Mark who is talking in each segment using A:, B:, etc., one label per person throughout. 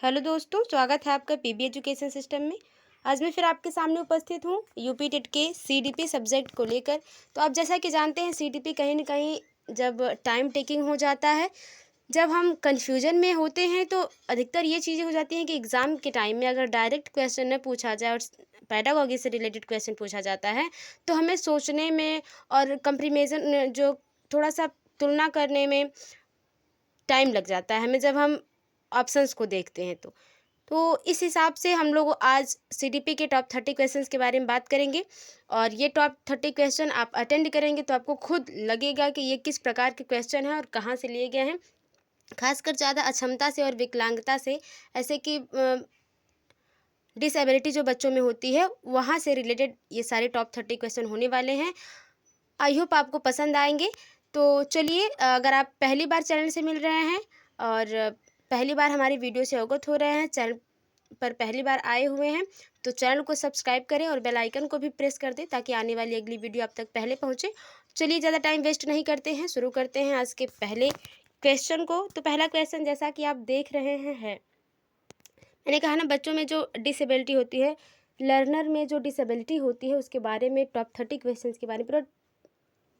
A: Hello दोस्तों, स्वागत है आपका पीबी एजुकेशन सिस्टम में। आज मैं फिर आपके सामने उपस्थित हूँ यूपी टेट के सीडीपी सब्जेक्ट को लेकर। तो आप जैसा कि जानते हैं सीडीपी कहीं ना कहीं जब टाइम टेकिंग हो जाता है, जब हम कंफ्यूजन में होते हैं तो अधिकतर ये चीज़ें हो जाती हैं कि एग्ज़ाम के टाइम में अगर डायरेक्ट क्वेश्चन न पूछा जाए और पेडागोगी से रिलेटेड क्वेश्चन पूछा जाता है तो हमें सोचने में और कंप्रीमेशन जो थोड़ा सा तुलना करने में टाइम लग जाता है हमें, जब हम ऑप्शंस को देखते हैं तो इस हिसाब से हम लोग आज सीडीपी के टॉप 30 क्वेश्चंस के बारे में बात करेंगे। और ये टॉप 30 क्वेश्चन आप अटेंड करेंगे तो आपको खुद लगेगा कि ये किस प्रकार के क्वेश्चन हैं और कहाँ से लिए गए हैं। खासकर ज़्यादा अक्षमता से और विकलांगता से, ऐसे कि डिसेबिलिटी जो बच्चों में होती है वहाँ से रिलेटेड ये सारे टॉप 30 क्वेश्चन होने वाले हैं। आई होप आपको पसंद आएंगे। तो चलिए, अगर आप पहली बार चैनल से मिल रहे हैं और पहली बार हमारी वीडियो से अवगत हो रहे हैं, चैनल पर पहली बार आए हुए हैं, तो चैनल को सब्सक्राइब करें और बेल आइकन को भी प्रेस कर दें ताकि आने वाली अगली वीडियो आप तक पहले पहुंचे। चलिए, ज़्यादा टाइम वेस्ट नहीं करते हैं, शुरू करते हैं आज के पहले क्वेश्चन को। तो पहला क्वेश्चन जैसा कि आप देख रहे हैं है, मैंने कहा ना, बच्चों में जो डिसेबिलिटी होती है, लर्नर में जो डिसेबिलिटी होती है उसके बारे में टॉप 30 क्वेश्चन के बारे में। पूरा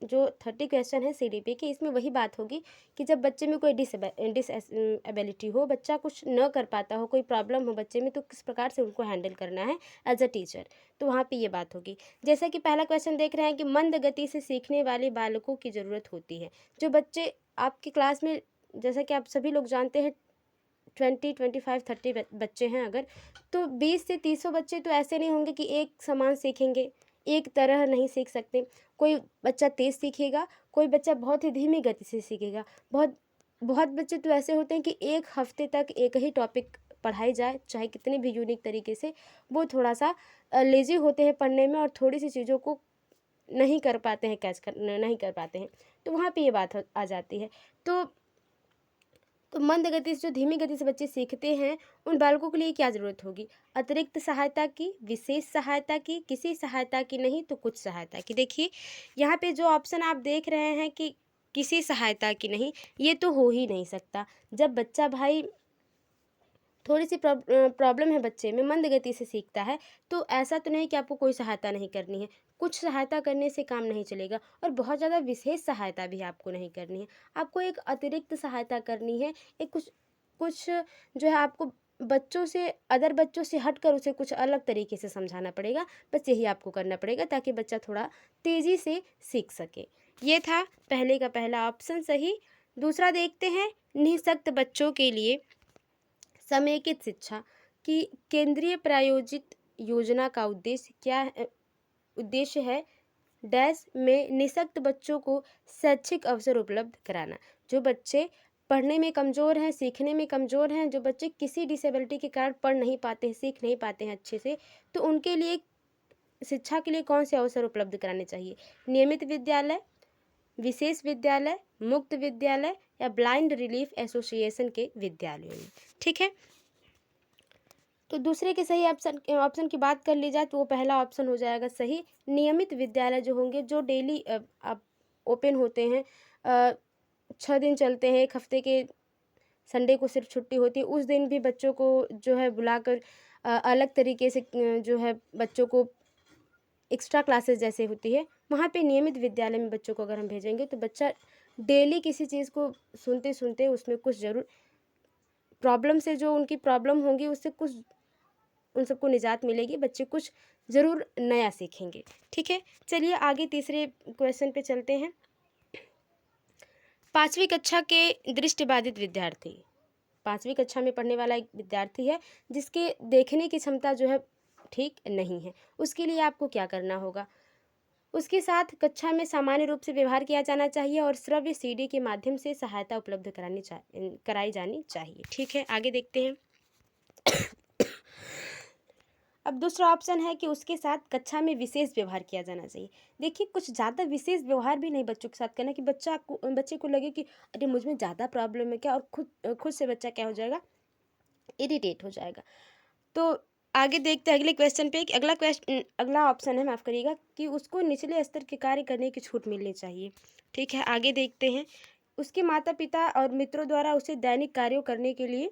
A: जो 30 क्वेश्चन है सीडीपी के, इसमें वही बात होगी कि जब बच्चे में कोई डिसएबिलिटी हो, बच्चा कुछ न कर पाता हो, कोई प्रॉब्लम हो बच्चे में, तो किस प्रकार से उनको हैंडल करना है एज अ टीचर, तो वहाँ पे ये बात होगी। जैसा कि पहला क्वेश्चन देख रहे हैं कि मंद गति से सीखने वाले बालकों की ज़रूरत होती है। जो बच्चे आपकी क्लास में, जैसा कि आप सभी लोग जानते हैं, 20, 25, 30 बच्चे हैं अगर, तो 20 से 30 बच्चे तो ऐसे नहीं होंगे कि एक समान सीखेंगे, एक तरह नहीं सीख सकते। कोई बच्चा तेज़ सीखेगा, कोई बच्चा बहुत ही धीमी गति से सीखेगा। बहुत बहुत बच्चे तो ऐसे होते हैं कि एक हफ्ते तक एक ही टॉपिक पढ़ाई जाए, चाहे कितने भी यूनिक तरीके से, वो थोड़ा सा लेज़ी होते हैं पढ़ने में और थोड़ी सी चीज़ों को नहीं कर पाते हैं, नहीं कर पाते हैं। तो वहाँ पे ये बात आ जाती है। तो मंद गति से, जो धीमी गति से बच्चे सीखते हैं, उन बालकों के लिए क्या ज़रूरत होगी? अतिरिक्त सहायता की, विशेष सहायता की, किसी सहायता की नहीं तो कुछ सहायता की। देखिए, यहाँ पे जो ऑप्शन आप देख रहे हैं कि किसी सहायता की नहीं, ये तो हो ही नहीं सकता। जब बच्चा भाई थोड़ी सी प्रॉब्लम है बच्चे में, मंद गति से सीखता है, तो ऐसा तो नहीं कि आपको कोई सहायता नहीं करनी है। कुछ सहायता करने से काम नहीं चलेगा और बहुत ज़्यादा विशेष सहायता भी आपको नहीं करनी है। आपको एक अतिरिक्त सहायता करनी है। एक कुछ कुछ जो है, आपको बच्चों से, अदर बच्चों से हटकर उसे कुछ अलग तरीके से समझाना पड़ेगा। बस यही आपको करना पड़ेगा ताकि बच्चा थोड़ा तेज़ी से सीख सके। ये था पहले का पहला ऑप्शन सही। दूसरा देखते हैं, निःशक्त बच्चों के लिए समेकित शिक्षा की केंद्रीय प्रायोजित योजना का उद्देश्य क्या है? उद्देश्य है डैश में निःशक्त बच्चों को शैक्षिक अवसर उपलब्ध कराना। जो बच्चे पढ़ने में कमज़ोर हैं, सीखने में कमज़ोर हैं, जो बच्चे किसी डिसेबिलिटी के कारण पढ़ नहीं पाते हैं, सीख नहीं पाते हैं अच्छे से, तो उनके लिए शिक्षा के लिए कौन से अवसर उपलब्ध कराने चाहिए? नियमित विद्यालय, विशेष विद्यालय, मुक्त विद्यालय या ब्लाइंड रिलीफ एसोसिएशन के विद्यालयों में। ठीक है, तो दूसरे के सही ऑप्शन की बात कर ली जाए तो वो पहला ऑप्शन हो जाएगा सही। नियमित विद्यालय जो होंगे, जो डेली आप ओपन होते हैं, 6 दिन चलते हैं, एक हफ्ते के संडे को सिर्फ छुट्टी होती है, उस दिन भी बच्चों को जो है बुलाकर अलग तरीके से जो है बच्चों को एक्स्ट्रा क्लासेस जैसे होती है, वहाँ पे नियमित विद्यालय में बच्चों को अगर हम भेजेंगे तो बच्चा डेली किसी चीज़ को सुनते सुनते उसमें कुछ ज़रूर प्रॉब्लम से, जो उनकी प्रॉब्लम होंगी उससे कुछ उन सबको निजात मिलेगी, बच्चे कुछ ज़रूर नया सीखेंगे। ठीक है, चलिए आगे तीसरे क्वेश्चन पे चलते हैं। 5वीं कक्षा के दृष्टिबाधित विद्यार्थी, 5वीं कक्षा में पढ़ने वाला एक विद्यार्थी है जिसके देखने की क्षमता जो है ठीक नहीं है। उसके लिए आपको क्या करना होगा? उसके साथ कक्षा में सामान्य रूप से व्यवहार किया जाना चाहिए और श्रव्य सीडी के माध्यम से सहायता उपलब्ध कराई जानी चाहिए। ठीक है, आगे देखते हैं। अब दूसरा ऑप्शन है कि उसके साथ कक्षा में विशेष व्यवहार किया जाना चाहिए। देखिए, कुछ ज़्यादा विशेष व्यवहार भी नहीं बच्चों के साथ करना कि बच्चे को लगे कि अरे मुझ में ज़्यादा प्रॉब्लम है क्या, और खुद से बच्चा क्या हो जाएगा, इरिटेट हो जाएगा। तो आगे देखते हैं अगले क्वेश्चन पे कि अगला ऑप्शन है, माफ़ करिएगा, कि उसको निचले स्तर के कार्य करने की छूट मिलनी चाहिए। ठीक है, आगे देखते हैं। उसके माता पिता और मित्रों द्वारा उसे दैनिक कार्यों करने के लिए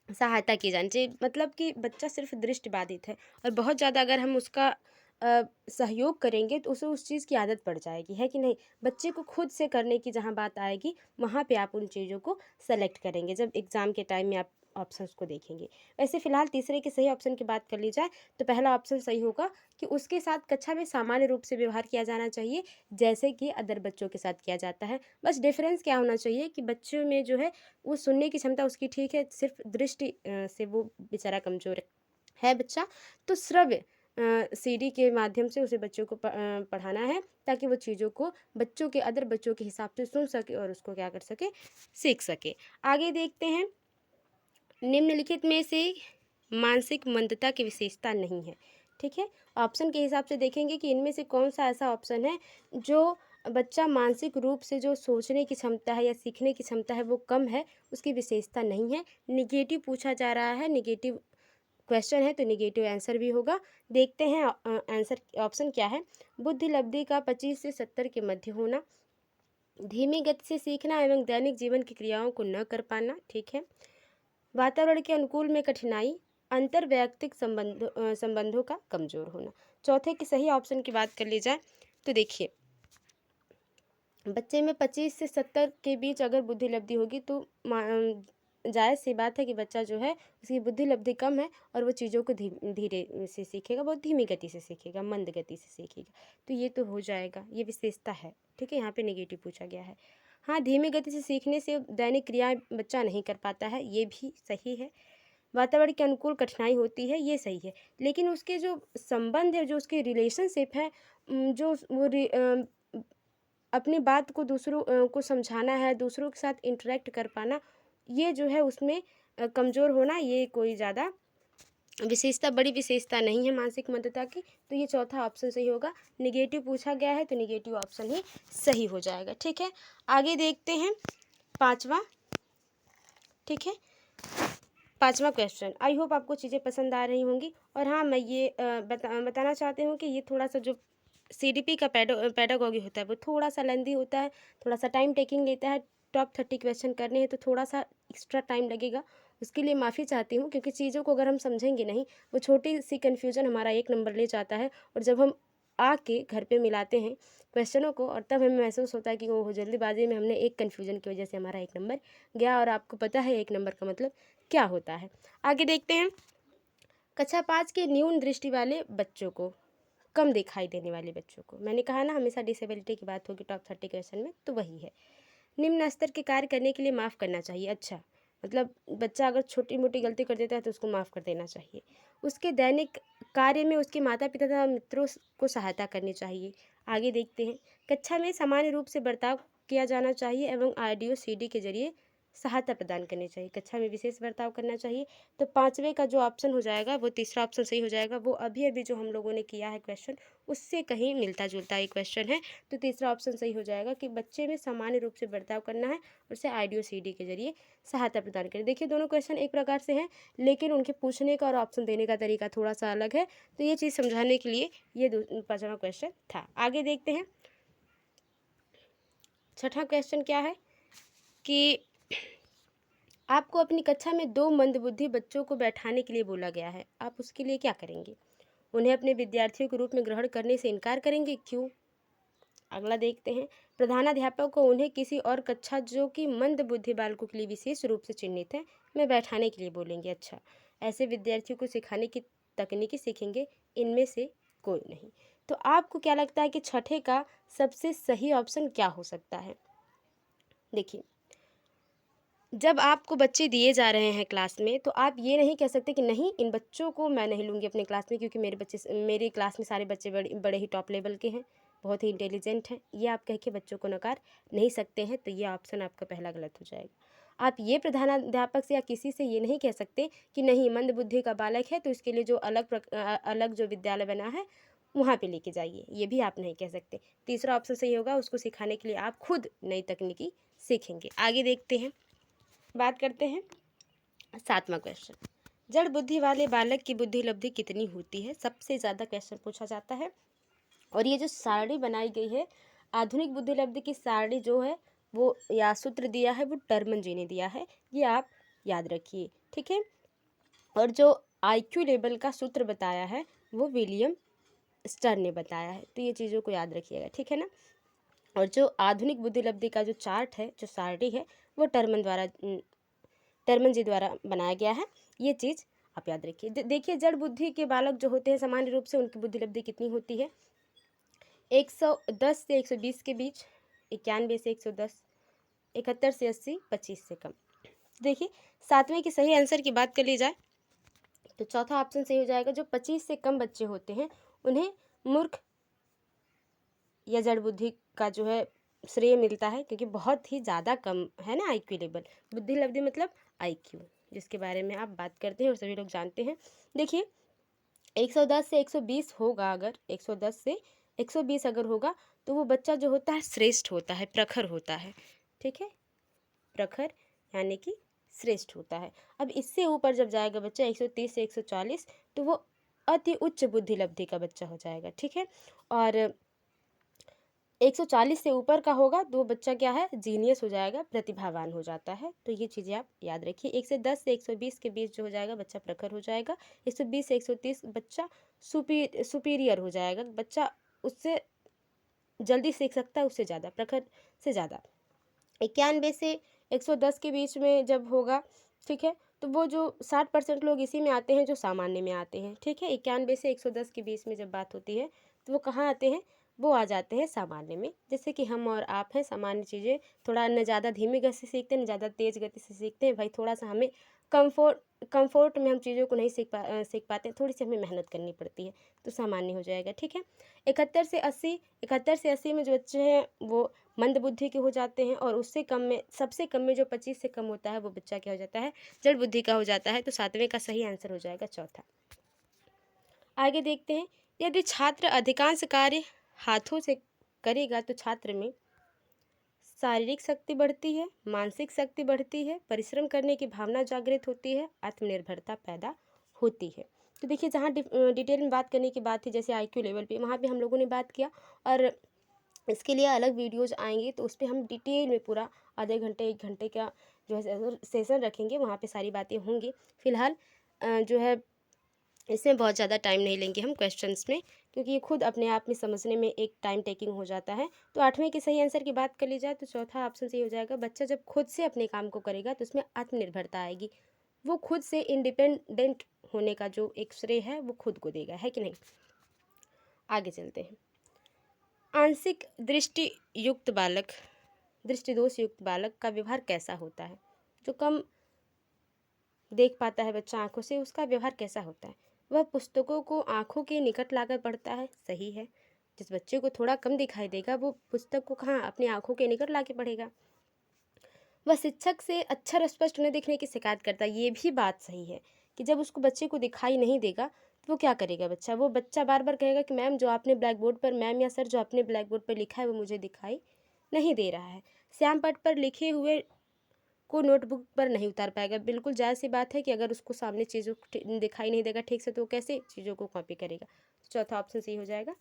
A: सहायता की जानी चाहिए, मतलब कि बच्चा सिर्फ दृष्टिबाधित है और बहुत ज़्यादा अगर हम उसका सहयोग करेंगे तो उसे उस चीज़ की आदत पड़ जाएगी, है कि नहीं। बच्चे को खुद से करने की जहाँ बात आएगी वहाँ पे आप उन चीज़ों को सेलेक्ट करेंगे जब एग्ज़ाम के टाइम में आप ऑप्शंस को देखेंगे। वैसे फ़िलहाल तीसरे के सही ऑप्शन की बात कर ली जाए तो पहला ऑप्शन सही होगा कि उसके साथ कक्षा में सामान्य रूप से व्यवहार किया जाना चाहिए, जैसे कि अदर बच्चों के साथ किया जाता है। बस डिफरेंस क्या होना चाहिए कि बच्चों में जो है वो सुनने की क्षमता उसकी ठीक है, सिर्फ दृष्टि से वो बेचारा कमज़ोर है बच्चा, तो श्रव्य सीडी के माध्यम से उसे बच्चों को पढ़ाना है ताकि वो चीज़ों को बच्चों के अदर बच्चों के हिसाब से सुन सके और उसको क्या कर सके, सीख सके। आगे देखते हैं, निम्नलिखित में से मानसिक मंदता की विशेषता नहीं है, ठीक है। ऑप्शन के हिसाब से देखेंगे कि इनमें से कौन सा ऐसा ऑप्शन है जो बच्चा मानसिक रूप से जो सोचने की क्षमता है या सीखने की क्षमता है वो कम है, उसकी विशेषता नहीं है। निगेटिव पूछा जा रहा है, निगेटिव क्वेश्चन है तो निगेटिव आंसर भी होगा। देखते हैं आंसर ऑप्शन क्या है। बुद्धि लब्धि का 25 से 70 के मध्य होना, धीमी गति से सीखना एवं दैनिक जीवन की क्रियाओं को न कर पाना, ठीक है। वातावरण के अनुकूल में कठिनाई, अंतर वैयक्तिक संबंधों का कमजोर होना। चौथे के सही ऑप्शन की बात कर ली जाए तो देखिए, बच्चे में 25 से 70 के बीच अगर बुद्धि लब्धि होगी तो जायज़ सी बात है कि बच्चा जो है उसकी बुद्धि लब्धि कम है और वो चीज़ों को धीरे से सीखेगा, बहुत धीमी गति से सीखेगा, मंद गति से सीखेगा। तो ये तो हो जाएगा, ये विशेषता है, ठीक है। यहाँ पे नेगेटिव पूछा गया है। हाँ, धीमी गति से सीखने से दैनिक क्रियाएं बच्चा नहीं कर पाता है, ये भी सही है। वातावरण के अनुकूल कठिनाई होती है, ये सही है। लेकिन उसके जो संबंध है, जो उसके रिलेशनशिप है, जो वो अपनी बात को दूसरों को समझाना है, दूसरों के साथ इंटरेक्ट कर पाना, ये जो है उसमें कमज़ोर होना, ये कोई ज़्यादा विशेषता, बड़ी विशेषता नहीं है मानसिक मंदता की। तो ये चौथा ऑप्शन सही होगा। निगेटिव पूछा गया है तो निगेटिव ऑप्शन ही सही हो जाएगा, ठीक है। आगे देखते हैं पाँचवा, ठीक है। पाँचवा क्वेश्चन, आई होप आपको चीज़ें पसंद आ रही होंगी। और हाँ, मैं ये बताना चाहती हूँ कि ये थोड़ा सा जो सीडीपी का पेडागॉजी होता है वो थोड़ा सा लेंदी होता है, थोड़ा सा टाइम टेकिंग लेता है। टॉप 30 क्वेश्चन करने हैं तो थोड़ा सा एक्स्ट्रा टाइम लगेगा, उसके लिए माफ़ी चाहती हूँ। क्योंकि चीज़ों को अगर हम समझेंगे नहीं, वो छोटी सी कन्फ्यूज़न हमारा 1 नंबर ले जाता है। और जब हम आके घर पे मिलाते हैं क्वेश्चनों को और तब हमें महसूस होता है कि वो जल्दीबाजी में हमने एक कन्फ्यूज़न की वजह से हमारा 1 नंबर गया। और आपको पता है 1 नंबर का मतलब क्या होता है। आगे देखते हैं, कक्षा 5 के न्यून दृष्टि वाले बच्चों को, कम दिखाई देने वाले बच्चों को, मैंने कहा ना हमेशा डिसेबिलिटी की बात होगी टॉप 30 क्वेश्चन में, तो वही है। निम्न स्तर के कार्य करने के लिए माफ़ करना चाहिए। अच्छा, मतलब बच्चा अगर छोटी मोटी गलती कर देता है तो उसको माफ़ कर देना चाहिए। उसके दैनिक कार्य में उसके माता पिता तथा मित्रों को सहायता करनी चाहिए। आगे देखते हैं, कक्षा में सामान्य रूप से बर्ताव किया जाना चाहिए एवं ऑडियो सीडी के जरिए सहायता प्रदान करनी चाहिए। कक्षा में विशेष बर्ताव करना चाहिए। तो पाँचवें का जो ऑप्शन हो जाएगा वो तीसरा ऑप्शन सही हो जाएगा। वो अभी अभी जो हम लोगों ने किया है क्वेश्चन, उससे कहीं मिलता जुलता एक क्वेश्चन है। तो तीसरा ऑप्शन सही हो जाएगा कि बच्चे में सामान्य रूप से बर्ताव करना है और उसे ऑडियो सीडी के जरिए सहायता प्रदान करें। देखिए, दोनों क्वेश्चन एक प्रकार से हैं, लेकिन उनके पूछने का और ऑप्शन देने का तरीका थोड़ा सा अलग है। तो ये चीज़ समझाने के लिए ये पाँचवा क्वेश्चन था। आगे देखते हैं, छठा क्वेश्चन क्या है कि आपको अपनी कक्षा में 2 मंदबुद्धि बच्चों को बैठाने के लिए बोला गया है, आप उसके लिए क्या करेंगे? उन्हें अपने विद्यार्थियों के रूप में ग्रहण करने से इनकार करेंगे, क्यों? अगला देखते हैं, प्रधानाध्यापक को उन्हें किसी और कक्षा जो कि मंदबुद्धि बालकों के लिए विशेष रूप से चिन्हित है में बैठाने के लिए बोलेंगे। अच्छा, ऐसे विद्यार्थियों को सिखाने की तकनीकी सीखेंगे, इनमें से कोई नहीं। तो आपको क्या लगता है कि छठे का सबसे सही ऑप्शन क्या हो सकता है? देखिए, जब आपको बच्चे दिए जा रहे हैं क्लास में तो आप ये नहीं कह सकते कि नहीं, इन बच्चों को मैं नहीं लूँगी अपने क्लास में क्योंकि मेरी क्लास में सारे बच्चे बड़े बड़े ही टॉप लेवल के हैं, बहुत ही इंटेलिजेंट हैं। ये आप कह के बच्चों को नकार नहीं सकते हैं, तो ये ऑप्शन आपका पहला गलत हो जाएगा। आप ये प्रधानाध्यापक से या किसी से ये नहीं कह सकते कि नहीं, मंदबुद्धि का बालक है तो इसके लिए जो अलग जो विद्यालय बना है वहाँ पे लेके जाइए, ये भी आप नहीं कह सकते। तीसरा ऑप्शन सही होगा, उसको सिखाने के लिए आप खुद नई तकनीकी सीखेंगे। आगे देखते हैं, बात करते हैं 7वां क्वेश्चन, जड़ बुद्धि वाले बालक की बुद्धि लब्धि कितनी होती है? सबसे ज़्यादा क्वेश्चन पूछा जाता है। और ये जो सारणी बनाई गई है, आधुनिक बुद्धि लब्धि की सारणी जो है वो या सूत्र दिया है वो टर्मन जी ने दिया है। ये आप याद रखिए, ठीक है। और जो IQ लेवल का सूत्र बताया है वो विलियम स्टर ने बताया है, तो ये चीज़ों को याद रखिएगा, ठीक है ना। और जो आधुनिक बुद्धिलब्धि का जो चार्ट है, जो सारणी है, वो टर्मन जी द्वारा बनाया गया है। ये चीज़ आप याद रखिए। देखिए, जड़ बुद्धि के बालक जो होते हैं सामान्य रूप से उनकी बुद्धिलब्धि कितनी होती है? 110 से 120 के बीच, 91 से 110, 71 से 80, 25 से कम। देखिए, सातवें के सही आंसर की बात कर ली जाए तो चौथा ऑप्शन सही हो जाएगा। जो 25 से कम बच्चे होते हैं उन्हें मूर्ख या जड़ बुद्धि का जो है श्रेय मिलता है, क्योंकि बहुत ही ज़्यादा कम है ना IQ लेवल। बुद्धिलब्धि मतलब IQ, जिसके बारे में आप बात करते हैं और सभी लोग जानते हैं। देखिए, 110 से 120 होगा, अगर 110 से 120 अगर होगा तो वो बच्चा जो होता है श्रेष्ठ होता है, प्रखर होता है, ठीक है। प्रखर यानी कि श्रेष्ठ होता है। अब इससे ऊपर जब जाएगा बच्चा 130 से 140 तो वो अति उच्च बुद्धिलब्धि का बच्चा हो जाएगा, ठीक है। और 140 से ऊपर का होगा तो वो बच्चा क्या है, जीनियस हो जाएगा, प्रतिभावान हो जाता है। तो ये चीज़ें आप याद रखिए। 110 से 120 के बीच जो हो जाएगा बच्चा प्रखर हो जाएगा। 120 से 130 बच्चा सुपीरियर हो जाएगा, बच्चा उससे जल्दी सीख सकता है, उससे ज़्यादा, प्रखर से ज़्यादा। 91 से 110 के बीच में जब होगा, ठीक है, तो वो जो 60% लोग इसी में आते हैं जो सामान्य में आते हैं, ठीक है। 91 से 110 के बीच में जब बात होती है तो वो कहाँ आते हैं, वो आ जाते हैं सामान्य में। जैसे कि हम और आप हैं, सामान्य चीज़ें थोड़ा न ज़्यादा धीमी गति से सीखते हैं, न ज़्यादा तेज़ गति से सीखते हैं। भाई थोड़ा सा हमें कंफर्ट में हम चीज़ों को नहीं सीख पाते, थोड़ी सी हमें मेहनत करनी पड़ती है, तो सामान्य हो जाएगा, ठीक है। 71 से 80 में जो बच्चे हैं वो मंद बुद्धि के हो जाते हैं, और उससे कम में, सबसे कम में जो 25 से कम होता है वो बच्चा क्या हो जाता है, जड़ बुद्धि का हो जाता है। तो सातवें का सही आंसर हो जाएगा चौथा। आगे देखते हैं, यदि छात्र अधिकांश कार्य हाथों से करेगा तो छात्र में शारीरिक शक्ति बढ़ती है, मानसिक शक्ति बढ़ती है, परिश्रम करने की भावना जागृत होती है, आत्मनिर्भरता पैदा होती है। तो देखिए, जहाँ डिटेल में बात करने की बात थी, जैसे IQ लेवल पे, वहाँ पे हम लोगों ने बात किया, और इसके लिए अलग वीडियोज़ आएंगे तो उस पर हम डिटेल में पूरा आधे घंटे 1 घंटे का जो है सेशन रखेंगे, वहाँ पे सारी बातें होंगी। फिलहाल जो है इसमें बहुत ज़्यादा टाइम नहीं लेंगे हम क्वेश्चंस में, क्योंकि ये खुद अपने आप में समझने में एक टाइम टेकिंग हो जाता है। तो आठवें के सही आंसर की बात कर ली जाए तो चौथा ऑप्शन सही हो जाएगा। बच्चा जब खुद से अपने काम को करेगा तो उसमें आत्मनिर्भरता आएगी, वो खुद से इंडिपेंडेंट होने का जो एक श्रेय है वो खुद को देगा, है कि नहीं। आगे चलते हैं। आंशिक दृष्टि युक्त बालक, दृष्टिदोष युक्त बालक का व्यवहार कैसा होता है? जो कम देख पाता है बच्चा आंखों से, उसका व्यवहार कैसा होता है? वह पुस्तकों को आंखों के निकट लाकर पढ़ता है, सही है। जिस बच्चे को थोड़ा कम दिखाई देगा वो पुस्तक को कहाँ, अपनी आंखों के निकट ला के पढ़ेगा। वह शिक्षक से अक्षर स्पष्ट न दिखने की शिकायत करता है, ये भी बात सही है कि जब उसको बच्चे को दिखाई नहीं देगा तो वो क्या करेगा बच्चा, वो बच्चा बार बार कहेगा कि मैम जो आपने ब्लैक बोर्ड पर, मैम या सर जो आपने ब्लैक बोर्ड पर लिखा है वो मुझे दिखाई नहीं दे रहा है। श्याम पट पर लिखे हुए को नोटबुक पर नहीं उतार पाएगा, बिल्कुल जायज़ सी बात है कि अगर उसको सामने चीज़ों दिखाई नहीं देगा ठीक से तो वो कैसे चीज़ों को कॉपी करेगा। तो चौथा ऑप्शन सही हो जाएगा।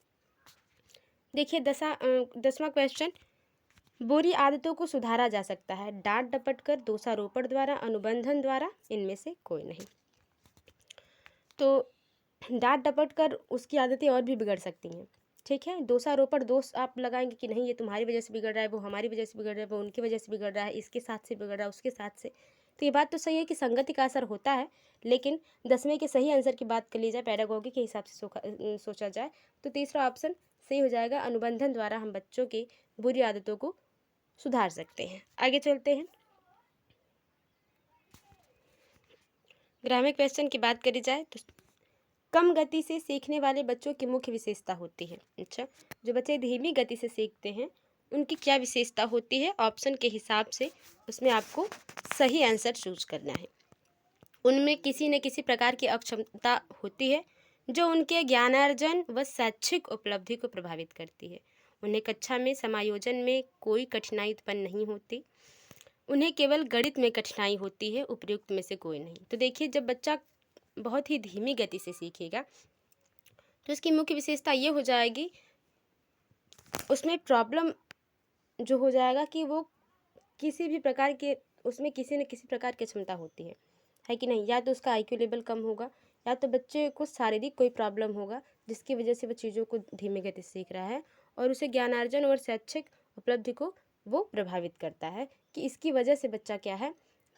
A: देखिए 10वां क्वेश्चन, बुरी आदतों को सुधारा जा सकता है, डांट डपट कर, दोषारोपण द्वारा, अनुबंधन द्वारा, इनमें से कोई नहीं। तो डांट डपट कर उसकी आदतें और भी बिगड़ सकती हैं, ठीक है। दोषारोपण, दोष आप लगाएंगे कि नहीं ये तुम्हारी वजह से बिगड़ रहा है, वो हमारी वजह से बिगड़ रहा है, वो उनकी वजह से बिगड़ रहा है, इसके साथ से बिगड़ रहा है, उसके साथ से। तो ये बात तो सही है कि संगति का असर होता है, लेकिन 10वें के सही आंसर की बात कर ली जाए, पैडागोगी के हिसाब से सोचा जाए तो तीसरा ऑप्शन सही हो जाएगा। अनुबंधन द्वारा हम बच्चों की बुरी आदतों को सुधार सकते हैं। आगे चलते हैं। ग्रामर क्वेश्चन की बात करी जाए तो कम गति से सीखने वाले बच्चों की मुख्य विशेषता होती है। अच्छा, जो बच्चे धीमी गति से सीखते हैं उनकी क्या विशेषता होती है, ऑप्शन के हिसाब से उसमें आपको सही आंसर चूज करना है। उनमें किसी न किसी प्रकार की अक्षमता होती है जो उनके ज्ञानार्जन व शैक्षिक उपलब्धि को प्रभावित करती है। उन्हें कक्षा में समायोजन में कोई कठिनाई उत्पन्न नहीं होती, उन्हें केवल गणित में कठिनाई होती है, उपयुक्त में से कोई नहीं। तो देखिए, जब बच्चा बहुत ही धीमी गति से सीखेगा तो इसकी मुख्य विशेषता ये हो जाएगी, उसमें प्रॉब्लम जो हो जाएगा कि वो किसी भी प्रकार के उसमें किसी न किसी प्रकार की क्षमता होती है कि नहीं। या तो उसका आईक्यू लेवल कम होगा, या तो बच्चे को शारीरिक कोई प्रॉब्लम होगा जिसकी वजह से वो चीज़ों को धीमी गति से सीख रहा है, और उसे ज्ञानार्जन और शैक्षिक उपलब्धि को वो प्रभावित करता है कि इसकी वजह से बच्चा क्या है,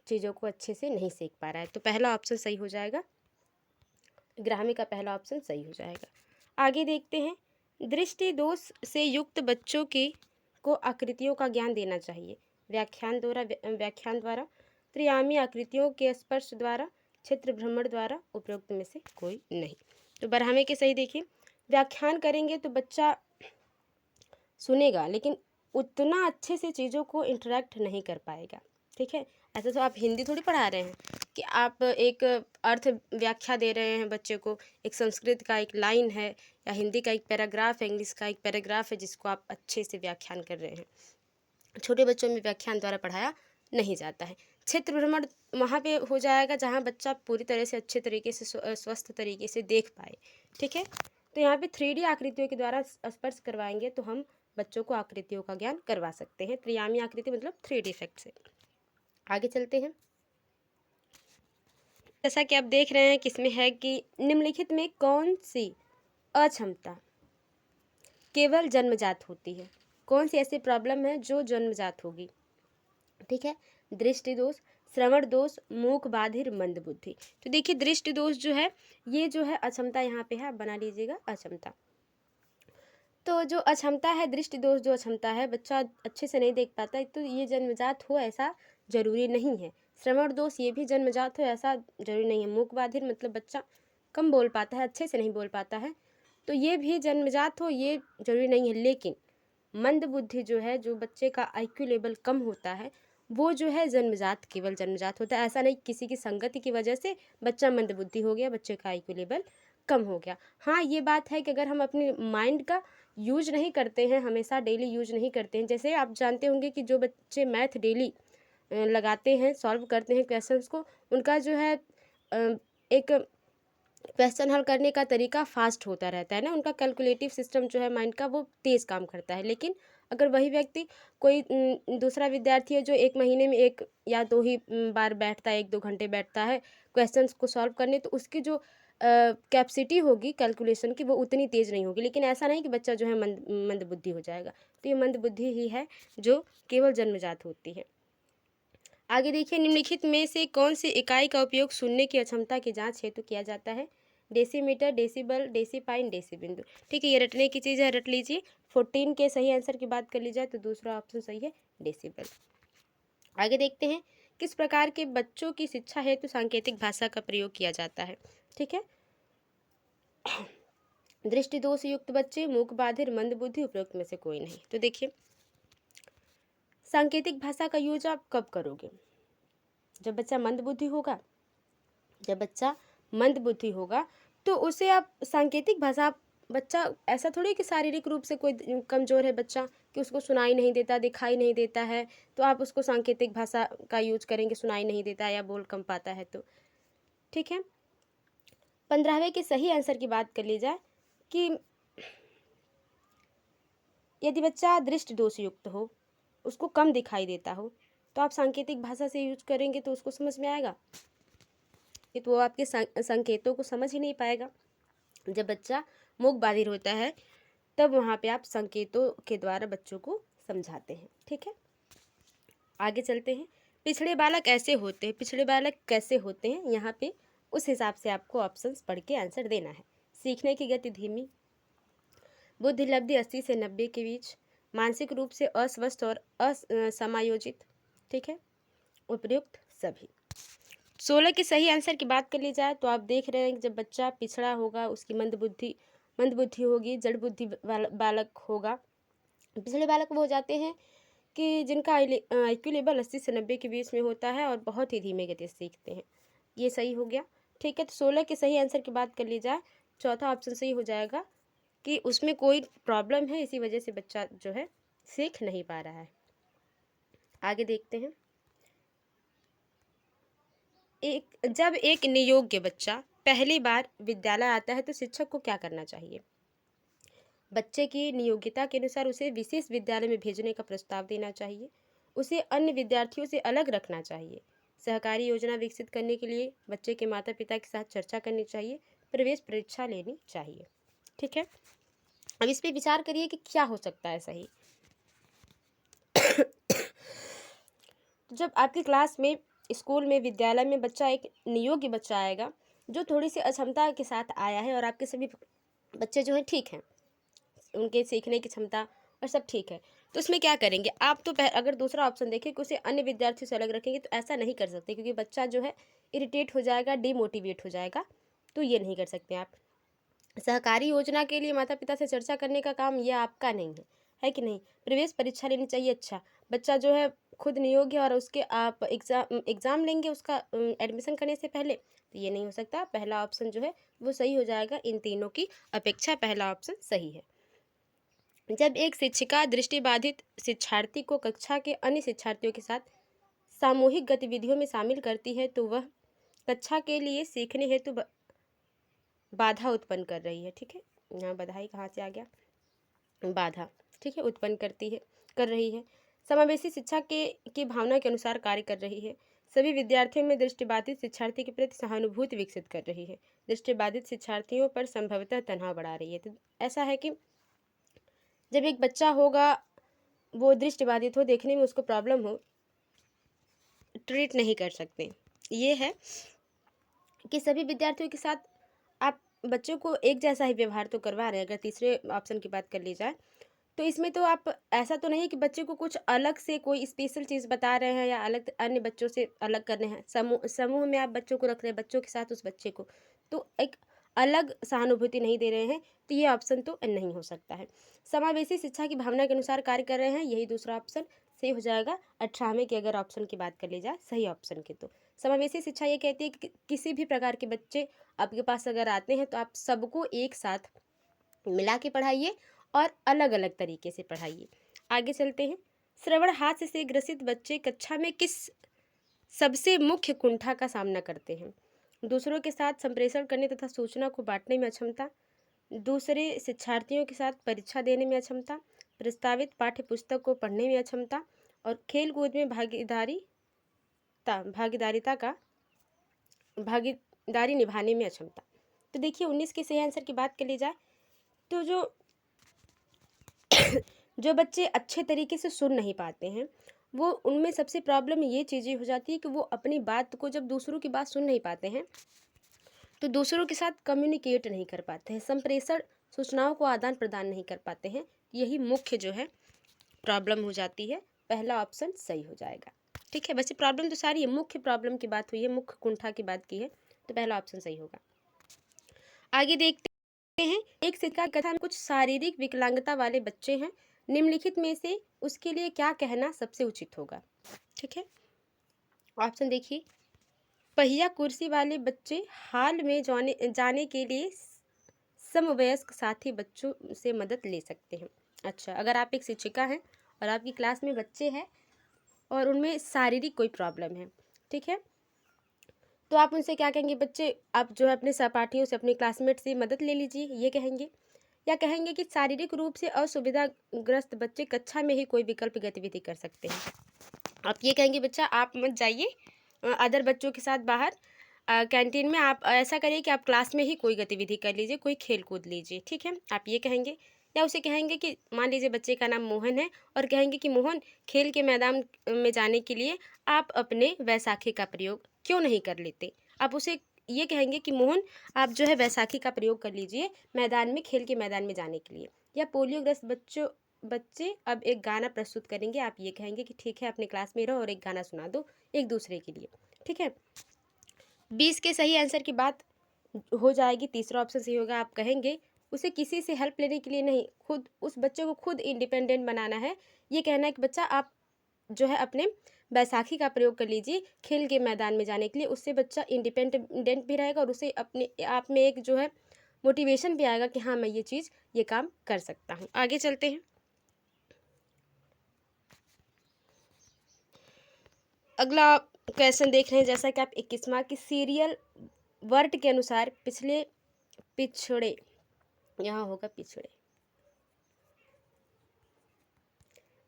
A: चीज़ों को अच्छे से नहीं सीख पा रहा है। तो पहला ऑप्शन सही हो जाएगा, ग्रामी का पहला ऑप्शन सही हो जाएगा। आगे देखते हैं, दृष्टि दोष से युक्त बच्चों की को आकृतियों का ज्ञान देना चाहिए। व्याख्यान द्वारा, त्रियामी आकृतियों के स्पर्श द्वारा, क्षेत्र भ्रमण द्वारा, उपरोक्त में से कोई नहीं। तो बरहमे के सही देखिए, व्याख्यान करेंगे तो बच्चा सुनेगा लेकिन उतना अच्छे से चीज़ों को इंटरेक्ट नहीं कर पाएगा। ठीक है, ऐसा तो आप हिंदी थोड़ी पढ़ा रहे हैं कि आप एक अर्थ व्याख्या दे रहे हैं बच्चे को, एक संस्कृत का एक लाइन है या हिंदी का एक पैराग्राफ है, इंग्लिश का एक पैराग्राफ है जिसको आप अच्छे से व्याख्यान कर रहे हैं। छोटे बच्चों में व्याख्यान द्वारा पढ़ाया नहीं जाता है। क्षेत्र भ्रमण वहाँ पे हो जाएगा जहाँ बच्चा पूरी तरह से अच्छे तरीके से स्वस्थ तरीके से देख पाए। ठीक है, तो यहाँ पे 3D आकृतियों के द्वारा स्पर्श करवाएंगे तो हम बच्चों को आकृतियों का ज्ञान करवा सकते हैं। त्रियामी आकृति मतलब 3D इफेक्ट से। आगे चलते हैं, जैसा कि आप देख रहे हैं किसमें है कि निम्नलिखित में कौन सी अक्षमता केवल जन्मजात होती है। कौन सी ऐसी प्रॉब्लम है जो जन्मजात होगी। ठीक है, दृष्टि दोष, श्रवण दोष, मूक बाधिर, मंद बुद्धि। तो देखिए दृष्टि दोष जो है ये जो है अक्षमता यहाँ पे है, आप बना लीजिएगा अक्षमता। तो जो अक्षमता है, दृष्टि दोष जो अक्षमता है, बच्चा अच्छे से नहीं देख पाता है, तो ये जन्मजात हो ऐसा जरूरी नहीं है। श्रवण दोष ये भी जन्मजात हो ऐसा जरूरी नहीं है। मूक बाधिर मतलब बच्चा कम बोल पाता है, अच्छे से नहीं बोल पाता है, तो ये भी जन्मजात हो ये जरूरी नहीं है। लेकिन मंद बुद्धि जो है, जो बच्चे का आईक्यू लेवल कम होता है, वो जो है जन्मजात, केवल जन्मजात होता है। ऐसा नहीं किसी की संगति की वजह से बच्चा मंद बुद्धि हो गया, बच्चे का आईक्यू लेवल कम हो गया। हाँ, ये बात है कि अगर हम अपने माइंड का यूज नहीं करते हैं, हमेशा डेली यूज नहीं करते हैं, जैसे आप जानते होंगे कि जो बच्चे मैथ डेली लगाते हैं, सॉल्व करते हैं क्वेश्चंस को, उनका जो है एक क्वेश्चन हल करने का तरीका फास्ट होता रहता है ना, उनका कैलकुलेटिव सिस्टम जो है माइंड का वो तेज़ काम करता है। लेकिन अगर वही व्यक्ति कोई दूसरा विद्यार्थी है जो 1 महीने में 1 या 2 ही बार बैठता है, 1-2 घंटे बैठता है क्वेश्चंस को सॉल्व करने, तो उसकी जो कैपेसिटी होगी कैलकुलेशन की वो उतनी तेज़ नहीं होगी। लेकिन ऐसा नहीं कि बच्चा जो है मंद बुद्धि हो जाएगा। तो ये मंद बुद्धि ही है जो केवल जन्मजात होती है। आगे देखिए, निम्नलिखित में से कौन सी इकाई का उपयोग सुनने की अक्षमता की जांच हेतु किया जाता है। डेसीमीटर, डेसिबल, डेसीपाइन, डेसीबिंदु। ठीक है, ये रटने की चीज़ है, रट लीजिए। 14 के सही आंसर की बात कर ली जाए तो दूसरा ऑप्शन सही है, डेसिबल। आगे देखते हैं, किस प्रकार के बच्चों की शिक्षा हेतु सांकेतिक भाषा का प्रयोग किया जाता है। ठीक है, दृष्टि दोष युक्त बच्चे, मूक बाधिर, मंद बुद्धि, उपरोक्त में से कोई नहीं। तो देखिए, सांकेतिक भाषा का यूज आप कब करोगे, जब बच्चा मंद बुद्धि होगा। जब बच्चा मंद बुद्धि होगा तो उसे आप सांकेतिक भाषा, बच्चा ऐसा थोड़ी कि शारीरिक रूप से कोई कमज़ोर है बच्चा कि उसको सुनाई नहीं देता, दिखाई नहीं देता है, तो आप उसको सांकेतिक भाषा का यूज करेंगे, सुनाई नहीं देता या बोल कम पाता है तो। ठीक है, 15वें के सही आंसर की बात कर ली जाए कि यदि बच्चा दृष्टि दोष युक्त हो, उसको कम दिखाई देता हो, तो आप सांकेतिक भाषा से यूज करेंगे तो उसको समझ में आएगा कि तो वो आपके संकेतों को समझ ही नहीं पाएगा। जब बच्चा मूक बाधिर होता है तब वहाँ पे आप संकेतों के द्वारा बच्चों को समझाते हैं। ठीक है, आगे चलते हैं, पिछड़े बालक ऐसे होते हैं, पिछड़े बालक कैसे होते हैं, यहाँ पे उस हिसाब से आपको ऑप्शंस पढ़ के आंसर देना है। सीखने की गति धीमी, बुद्धि लब्धि 80 से 90 के बीच, मानसिक रूप से अस्वस्थ और असमायोजित। ठीक है, उपयुक्त सभी। 16 के सही आंसर की बात कर ली जाए तो आप देख रहे हैं कि जब बच्चा पिछड़ा होगा उसकी मंद बुद्धि होगी, जड़ बुद्धि बालक होगा। पिछड़े बालक वो हो जाते हैं कि जिनका आईक्यू लेवल 80 से 90 के बीच में होता है और बहुत ही धीमे गति से सीखते हैं। ये सही हो गया। ठीक है, तो 16 के सही आंसर की बात कर ली जाए, चौथा ऑप्शन सही हो जाएगा कि उसमें कोई प्रॉब्लम है, इसी वजह से बच्चा जो है सीख नहीं पा रहा है। आगे देखते हैं, जब एक नियोग्य बच्चा पहली बार विद्यालय आता है तो शिक्षक को क्या करना चाहिए। बच्चे की नियोग्यता के अनुसार उसे विशेष विद्यालय में भेजने का प्रस्ताव देना चाहिए, उसे अन्य विद्यार्थियों से अलग रखना चाहिए। सहकारी योजना विकसित करने के लिए बच्चे के माता पिता के साथ चर्चा करनी चाहिए, प्रवेश परीक्षा लेनी चाहिए। ठीक है, अब इस पे विचार करिए कि क्या हो सकता है सही। तो जब आपकी क्लास में, स्कूल में, विद्यालय में बच्चा, एक नियोग्य बच्चा आएगा जो थोड़ी सी अक्षमता के साथ आया है, और आपके सभी बच्चे जो हैं ठीक हैं, उनके सीखने की क्षमता और सब ठीक है, तो उसमें क्या करेंगे आप? तो अगर दूसरा ऑप्शन देखें कि उसे अन्य विद्यार्थियों से अलग रखेंगे, तो ऐसा नहीं कर सकते, क्योंकि बच्चा जो है इरिटेट हो जाएगा, डिमोटिवेट हो जाएगा, तो ये नहीं कर सकते आप। सहकारी योजना के लिए माता पिता से चर्चा करने का काम ये आपका नहीं है कि नहीं? प्रवेश परीक्षा लेनी चाहिए। अच्छा, बच्चा जो है खुद नियोग्य, और उसके आप एग्ज़ाम लेंगे उसका एडमिशन करने से पहले, तो ये नहीं हो सकता। पहला ऑप्शन जो है वो सही हो जाएगा, इन तीनों की अपेक्षा पहला ऑप्शन सही है। जब एक शिक्षिका दृष्टिबाधित शिक्षार्थी को कक्षा के अन्य शिक्षार्थियों के साथ सामूहिक गतिविधियों में शामिल करती है, तो वह कक्षा के लिए सीखने हेतु बाधा उत्पन्न कर रही है। ठीक है, यहाँ बधाई कहाँ से आ गया, बाधा। ठीक है, उत्पन्न कर रही है। समावेशी शिक्षा की भावना के अनुसार कार्य कर रही है। सभी विद्यार्थियों में दृष्टिबाधित शिक्षार्थी के प्रति सहानुभूति विकसित कर रही है। दृष्टिबाधित शिक्षार्थियों पर संभवतः तनाव बढ़ा रही है। तो ऐसा है कि जब एक बच्चा होगा, वो दृष्टिबाधित हो, देखने में उसको प्रॉब्लम हो, ट्रीट नहीं कर सकते। ये है कि सभी विद्यार्थियों के साथ आप बच्चों को एक जैसा ही व्यवहार तो करवा रहे हैं। अगर तीसरे ऑप्शन की बात कर ली जाए, तो इसमें तो आप, ऐसा तो नहीं है कि बच्चे को कुछ अलग से कोई स्पेशल चीज़ बता रहे हैं या अलग अन्य बच्चों से अलग कर रहे हैं। समूह में आप बच्चों को रख रहे हैं, बच्चों के साथ उस बच्चे को, तो एक अलग सहानुभूति नहीं दे रहे हैं, तो ये ऑप्शन तो नहीं हो सकता है। समावेशी शिक्षा की भावना के अनुसार कार्य कर रहे हैं, यही दूसरा ऑप्शन सही हो जाएगा। 18वें की अगर ऑप्शन की बात कर ली जाए सही ऑप्शन की, तो समावेशी शिक्षा ये कहती है कि किसी भी प्रकार के बच्चे आपके पास अगर आते हैं, तो आप सबको एक साथ मिला के पढ़ाइए और अलग अलग तरीके से पढ़ाइए। आगे चलते हैं। श्रवण हास्य से ग्रसित बच्चे कक्षा में किस सबसे मुख्य कुंठा का सामना करते हैं? दूसरों के साथ संप्रेषण करने तथा सूचना को बांटने में अक्षमता, दूसरे शिक्षार्थियों के साथ परीक्षा देने में अक्षमता, प्रस्तावित पाठ्य पुस्तक को पढ़ने में अक्षमता, और खेल कूद में भागीदारी निभाने में अक्षमता। तो देखिए 19 के सही आंसर की बात कर ली जाए, तो जो बच्चे अच्छे तरीके से सुन नहीं पाते हैं, वो उनमें सबसे प्रॉब्लम ये चीज़ें हो जाती है कि वो अपनी बात को, जब दूसरों की बात सुन नहीं पाते हैं, तो दूसरों के साथ कम्युनिकेट नहीं कर पाते हैं, संप्रेषण, सूचनाओं को आदान प्रदान नहीं कर पाते हैं। यही मुख्य जो है प्रॉब्लम हो जाती है। पहला ऑप्शन सही हो जाएगा। ठीक है, वैसे प्रॉब्लम तो सारी है, मुख्य प्रॉब्लम की बात हुई है, मुख्य कुंठा की बात की है, तो पहला ऑप्शन सही होगा। आगे देखते हैं। एक शिक्षिका के कथन, कुछ शारीरिक विकलांगता वाले बच्चे हैं, निम्नलिखित में से उसके लिए क्या कहना सबसे उचित होगा? ठीक है, ऑप्शन देखिए। पहिया कुर्सी वाले बच्चे हाल में जाने के लिए समवयस्क साथी बच्चों से मदद ले सकते हैं। अच्छा, अगर आप एक शिक्षिका हैं और आपकी क्लास में बच्चे हैं और उनमें शारीरिक कोई प्रॉब्लम है, ठीक है, तो आप उनसे क्या कहेंगे? बच्चे, आप जो है अपने सहपाठियों से, अपने क्लासमेट से मदद ले लीजिए, ये कहेंगे? या कहेंगे कि शारीरिक रूप से असुविधाग्रस्त बच्चे कक्षा में ही कोई विकल्प गतिविधि कर सकते हैं? आप ये कहेंगे बच्चा आप मत जाइए अदर बच्चों के साथ बाहर कैंटीन में, आप ऐसा करिए कि आप क्लास में ही कोई गतिविधि कर लीजिए, कोई खेल कूद लीजिए। ठीक है, आप ये कहेंगे? या उसे कहेंगे कि मान लीजिए बच्चे का नाम मोहन है, और कहेंगे कि मोहन, खेल के मैदान में जाने के लिए आप अपने वैसाखी का प्रयोग क्यों नहीं कर लेते? आप उसे ये कहेंगे कि मोहन, आप जो है वैसाखी का प्रयोग कर लीजिए मैदान में, खेल के मैदान में जाने के लिए। या पोलियोग्रस्त बच्चे अब एक गाना प्रस्तुत करेंगे, आप ये कहेंगे कि ठीक है, अपने क्लास में रहो और एक गाना सुना दो एक दूसरे के लिए। ठीक है, 20 के सही आंसर की बात हो जाएगी, तीसरा ऑप्शन सही होगा। आप कहेंगे उसे किसी से हेल्प लेने के लिए नहीं, खुद उस बच्चे को खुद इंडिपेंडेंट बनाना है। ये कहना है कि बच्चा आप जो है अपने बैसाखी का प्रयोग कर लीजिए खेल के मैदान में जाने के लिए, उससे बच्चा इंडिपेंडेंट भी रहेगा और उसे अपने आप में एक जो है मोटिवेशन भी आएगा कि हाँ, मैं ये काम कर सकता हूँ। आगे चलते हैं। अगला क्वेश्चन देख रहे हैं, जैसा कि आप 21वां की सीरियल वर्ड के अनुसार पिछड़े, यहाँ होगा पिछड़े,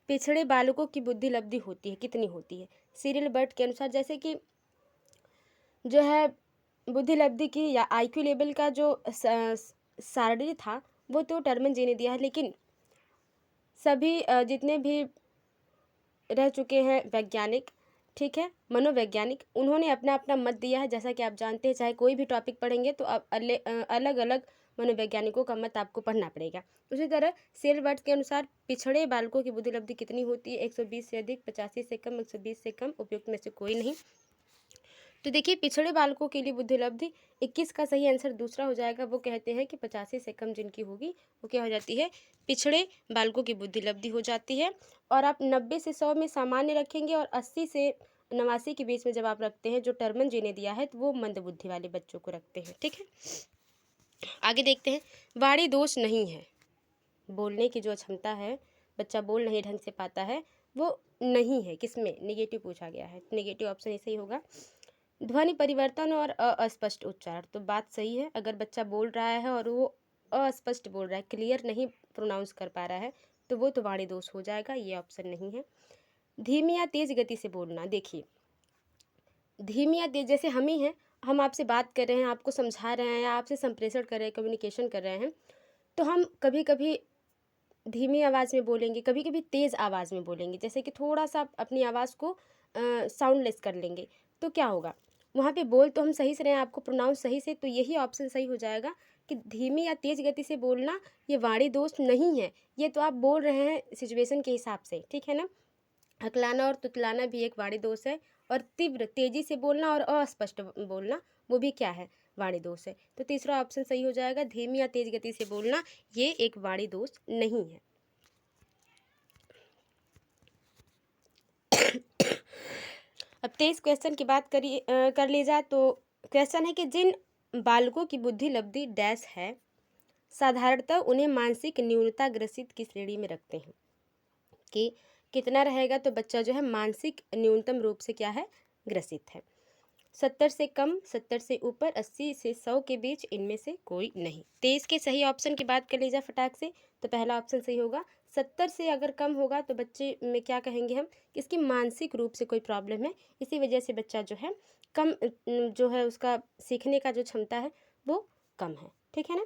A: पिछड़े बालकों की बुद्धि लब्धि होती है, कितनी होती है? सीरियल बर्ट के अनुसार जैसे कि जो है बुद्धि लब्धि की या आईक्यू लेवल का जो सारणी था वो तो टर्मन जी ने दिया है, लेकिन सभी जितने भी रह चुके हैं वैज्ञानिक, ठीक है, मनोवैज्ञानिक, उन्होंने अपना अपना मत दिया है। जैसा कि आप जानते हैं, चाहे कोई भी टॉपिक पढ़ेंगे तो आप अलग अलग मनोवैज्ञानिकों का मत आपको पढ़ना पड़ेगा। उसी तरह सेलवर्ट के अनुसार पिछड़े बालकों की बुद्धि लब्धि कितनी होती है? 120 से अधिक, 85 से कम, 120 से कम, उपयुक्त में से कोई नहीं। तो देखिए पिछड़े बालकों के लिए बुद्धि लब्धि 21 का सही आंसर दूसरा हो जाएगा। वो कहते हैं कि 85 से कम जिनकी होगी वो क्या हो जाती है? पिछड़े बालकों की बुद्धि लब्धि हो जाती है। और आप 90 से 100 में सामान्य रखेंगे और 80 से 89 के बीच में जब आप रखते हैं, जो टर्मन जी ने दिया है, तो वो मंद बुद्धि वाले बच्चों को रखते हैं। ठीक है, आगे देखते हैं। वाणी दोष नहीं है, बोलने की जो क्षमता है, बच्चा बोल नहीं ढंग से पाता है, वो नहीं है। किसमें? नेगेटिव पूछा गया है, नेगेटिव ऑप्शन ऐसे ही होगा। ध्वनि परिवर्तन और अस्पष्ट उच्चारण, तो बात सही है। अगर बच्चा बोल रहा है और वो अस्पष्ट बोल रहा है, क्लियर नहीं प्रोनाउंस कर पा रहा है, तो वो तो वाणी दोष हो जाएगा, ये ऑप्शन नहीं है। धीमी या तेज गति से बोलना, देखिए धीमी या तेज, जैसे हम ही हैं, हम आपसे बात कर रहे हैं, आपको समझा रहे हैं या आपसे संप्रेषण कर रहे हैं, कम्युनिकेशन कर रहे हैं, तो हम कभी कभी धीमी आवाज़ में बोलेंगे, कभी कभी तेज़ आवाज़ में बोलेंगे, जैसे कि थोड़ा सा अपनी आवाज़ को साउंडलेस कर लेंगे, तो क्या होगा? वहाँ पे बोल तो हम सही से रहे हैं, आपको प्रोनाउंस सही से, तो यही ऑप्शन सही हो जाएगा कि धीमी या तेज़ गति से बोलना ये वाणी दोष नहीं है। ये तो आप बोल रहे हैं सिचुएशन के हिसाब से, ठीक है ना। हकलाना और तुतलाना भी एक वाणी दोष है, और तीव्र तेजी से बोलना और अस्पष्ट बोलना वो भी क्या है? वाणी दोष है। तो तीसरा ऑप्शन सही हो जाएगा, धीमी या तेज गति से बोलना ये एक वाणी दोष नहीं है। अब 23 क्वेश्चन की बात कर ली जाए तो क्वेश्चन है कि जिन बालकों की बुद्धि लब्धि डैश है, साधारणतः उन्हें मानसिक न्यूनता ग्रसित की श्रेणी में रखते हैं। कि कितना रहेगा? तो बच्चा जो है मानसिक न्यूनतम रूप से क्या है? ग्रसित है। 70 से कम, 70 से ऊपर, 80 से 100 के बीच, इनमें से कोई नहीं। 23 के सही ऑप्शन की बात कर ली जाए फटाक से, तो पहला ऑप्शन सही होगा। 70 से अगर कम होगा तो बच्चे में क्या कहेंगे हम कि इसकी मानसिक रूप से कोई प्रॉब्लम है, इसी वजह से बच्चा जो है कम जो है उसका सीखने का जो क्षमता है वो कम है। ठीक है ना,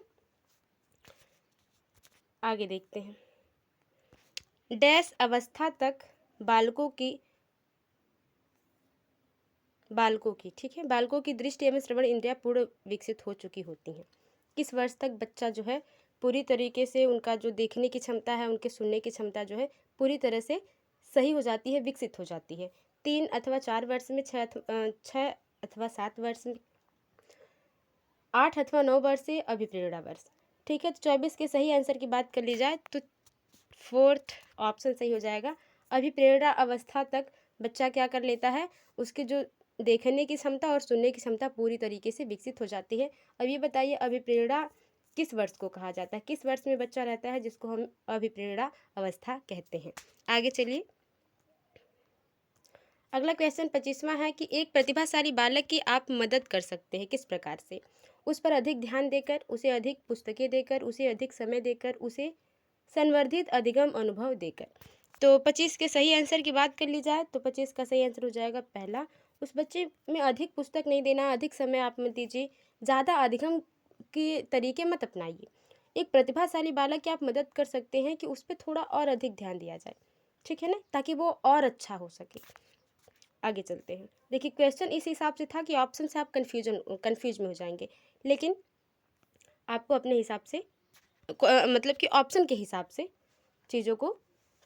A: आगे देखते हैं। डैश अवस्था तक बालकों की ठीक है, बालकों की दृष्टि एवं श्रवण इंद्रियां पूर्ण विकसित हो चुकी होती हैं। किस वर्ष तक बच्चा जो है पूरी तरीके से उनका जो देखने की क्षमता है, उनके सुनने की क्षमता जो है पूरी तरह से सही हो जाती है, विकसित हो जाती है? 3 अथवा 4 वर्ष में, 6 अथवा 7 वर्ष में, 8 अथवा 9 वर्ष से, अभिप्रेरणा वर्ष। ठीक है, तो 24 के सही आंसर की बात कर ली जाए तो फोर्थ ऑप्शन सही हो जाएगा। अभिप्रेरणा अवस्था तक बच्चा क्या कर लेता है? उसके जो देखने की क्षमता और सुनने की क्षमता पूरी तरीके से विकसित हो जाती है। अब ये बताइए अभिप्रेरणा किस वर्ष को कहा जाता है? किस वर्ष में बच्चा रहता है जिसको हम अभिप्रेरणा अवस्था कहते हैं? आगे चलिए, अगला क्वेश्चन 25वां है कि एक प्रतिभाशाली बालक की आप मदद कर सकते हैं किस प्रकार से? उस पर अधिक ध्यान देकर, उसे अधिक पुस्तकें देकर, उसे अधिक समय देकर, उसे संवर्धित अधिगम अनुभव देकर। तो 25 के सही आंसर की बात कर ली जाए तो 25 का सही आंसर हो जाएगा पहला। उस बच्चे में अधिक पुस्तक नहीं देना, अधिक समय आप मत दीजिए, ज़्यादा अधिगम के तरीके मत अपनाइए। एक प्रतिभाशाली बालक की आप मदद कर सकते हैं कि उस पर थोड़ा और अधिक ध्यान दिया जाए, ठीक है ना, ताकि वो और अच्छा हो सके। आगे चलते हैं। देखिए क्वेश्चन इस हिसाब से था कि ऑप्शन से आप कन्फ्यूज में हो जाएंगे, लेकिन आपको अपने हिसाब से मतलब कि ऑप्शन के हिसाब से चीज़ों को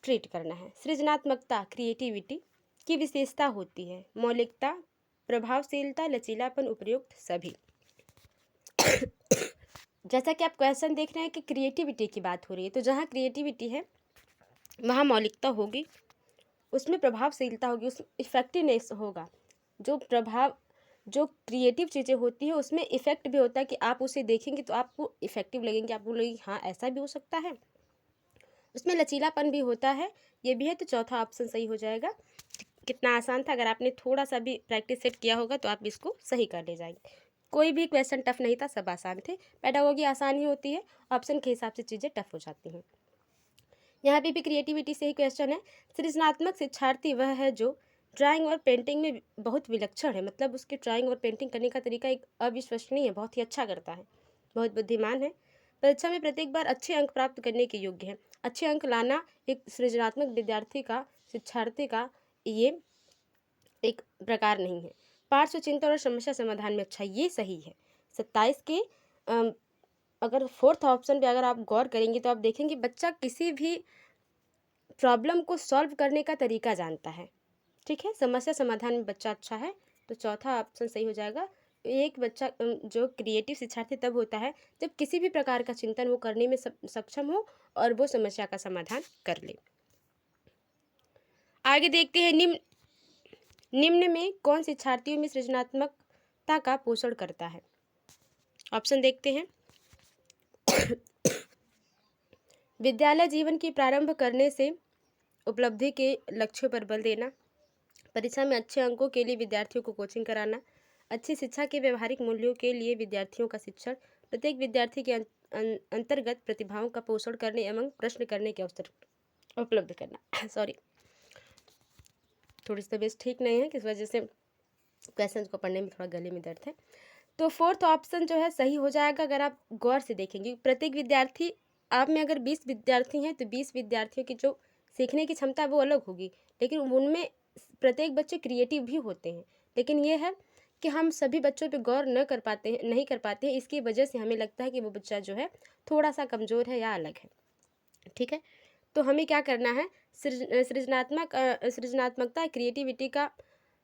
A: ट्रीट करना है। सृजनात्मकता, क्रिएटिविटी की विशेषता होती है मौलिकता, प्रभावशीलता, लचीलापन, उपयुक्त, सभी। जैसा कि आप क्वेश्चन देख रहे हैं कि क्रिएटिविटी की बात हो रही है, तो जहाँ क्रिएटिविटी है वहाँ मौलिकता होगी, उसमें प्रभावशीलता होगी, उसमें इफेक्टिवनेस होगा। जो क्रिएटिव चीज़ें होती है उसमें इफ़ेक्ट भी होता है कि आप उसे देखेंगे तो आपको इफ़ेक्टिव लगेंगे, आपको लगेगी हाँ ऐसा भी हो सकता है। उसमें लचीलापन भी होता है, ये भी है, तो चौथा ऑप्शन सही हो जाएगा। कितना आसान था, अगर आपने थोड़ा सा भी प्रैक्टिस सेट किया होगा तो आप इसको सही कर ले जाएंगे। कोई भी क्वेश्चन टफ नहीं था, सब आसान थे। पेडागोगी आसान ही होती है, ऑप्शन के हिसाब से चीज़ें टफ हो जाती हैं। यहाँ पे भी क्रिएटिविटी से ही क्वेश्चन है। सृजनात्मक शिक्षार्थी वह है जो ड्राइंग और पेंटिंग में बहुत विलक्षण है, मतलब उसके ड्राइंग और पेंटिंग करने का तरीका एक अविश्वसनीय है, बहुत ही अच्छा करता है, बहुत बुद्धिमान है, परीक्षा में प्रत्येक बार अच्छे अंक प्राप्त करने के योग्य है। अच्छे अंक लाना एक सृजनात्मक विद्यार्थी का, शिक्षार्थी का ये एक प्रकार नहीं है। पार्श्व चिंतन और समस्या समाधान में अच्छा, ये सही है। 27 के अगर फोर्थ ऑप्शन पे अगर आप गौर करेंगे तो आप देखेंगे बच्चा किसी भी प्रॉब्लम को सॉल्व करने का तरीका जानता है। ठीक है, समस्या समाधान में बच्चा अच्छा है, तो चौथा ऑप्शन सही हो जाएगा। एक बच्चा जो क्रिएटिव शिक्षार्थी तब होता है जब किसी भी प्रकार का चिंतन वो करने में सक्षम हो और वो समस्या का समाधान कर ले। आगे देखते हैं, निम्न में कौन शिक्षार्थियों में सृजनात्मकता का पोषण करता है। ऑप्शन देखते हैं। विद्यालय जीवन की प्रारंभ करने से उपलब्धि के लक्ष्यों पर बल देना, परीक्षा में अच्छे अंकों के लिए विद्यार्थियों को कोचिंग कराना, अच्छी शिक्षा के व्यवहारिक मूल्यों के लिए विद्यार्थियों का शिक्षण, प्रत्येक विद्यार्थी के अंतर्गत प्रतिभाओं का पोषण करने एवं प्रश्न करने के अवसर उपलब्ध करना। सॉरी, थोड़ी सी तबीयत ठीक नहीं है, किस वजह से क्वेश्चन को पढ़ने में थोड़ा गले में दर्द है। तो फोर्थ ऑप्शन जो है सही हो जाएगा अगर आप गौर से देखेंगे। प्रत्येक विद्यार्थी, आप में अगर 20 विद्यार्थी हैं तो 20 विद्यार्थियों की जो सीखने की क्षमता है वो अलग होगी, लेकिन उनमें प्रत्येक बच्चे क्रिएटिव भी होते हैं। लेकिन ये है कि हम सभी बच्चों पे गौर नहीं कर पाते हैं, इसकी वजह से हमें लगता है कि वो बच्चा जो है थोड़ा सा कमज़ोर है या अलग है। ठीक है, तो हमें क्या करना है, सृजनात्मकता क्रिएटिविटी का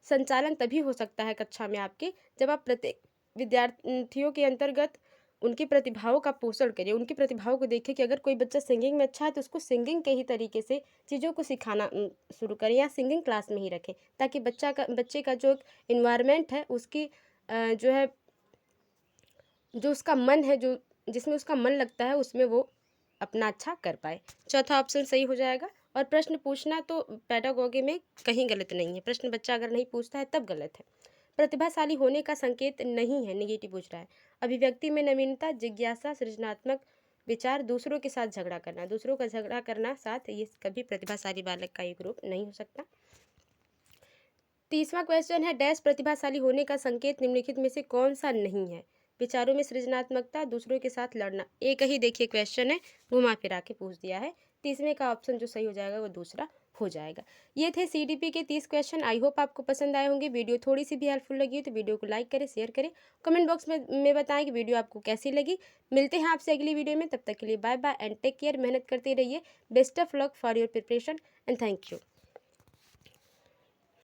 A: संचालन तभी हो सकता है कक्षा में आपके, जब आप प्रत्येक विद्यार्थियों के अंतर्गत उनकी प्रतिभाओं का पोषण करें, उनकी प्रतिभाओं को देखें कि अगर कोई बच्चा सिंगिंग में अच्छा है तो उसको सिंगिंग के ही तरीके से चीज़ों को सिखाना शुरू करें या सिंगिंग क्लास में ही रखें, ताकि बच्चे का जो इन्वायरमेंट है उसकी जो है, जो उसका मन है, जो जिसमें उसका मन लगता है उसमें वो अपना अच्छा कर पाए। चौथा ऑप्शन सही हो जाएगा। और प्रश्न पूछना तो पेडागोगी में कहीं गलत नहीं है, प्रश्न बच्चा अगर नहीं पूछता है तब गलत है। प्रतिभाशाली होने का संकेत नहीं है, नेगेटिव पूछ रहा है। अभिव्यक्ति में नवीनता, जिज्ञासा, सृजनात्मक विचार, दूसरों के साथ झगड़ा करना, दूसरों का झगड़ा करना साथ, ये कभी प्रतिभाशाली बालक का एक रूप नहीं हो सकता। तीसरा क्वेश्चन है, डैश प्रतिभाशाली होने का संकेत निम्नलिखित में से कौन सा नहीं है। विचारों में सृजनात्मकता, दूसरों के साथ लड़ना, एक ही देखिए क्वेश्चन है, घुमा फिरा के पूछ दिया है। तीसरे का ऑप्शन जो सही हो जाएगा वो दूसरा हो जाएगा। ये थे सीडीपी के 30 क्वेश्चन। आई होप आपको पसंद आए होंगे। वीडियो थोड़ी सी भी हेल्पफुल लगी है तो वीडियो को लाइक करें, शेयर करें, कमेंट बॉक्स में बताएं कि वीडियो आपको कैसी लगी। मिलते हैं आपसे अगली वीडियो में, तब तक के लिए bye bye and take care. मेहनत करते रहिए। Best of luck for your preparation and thank you.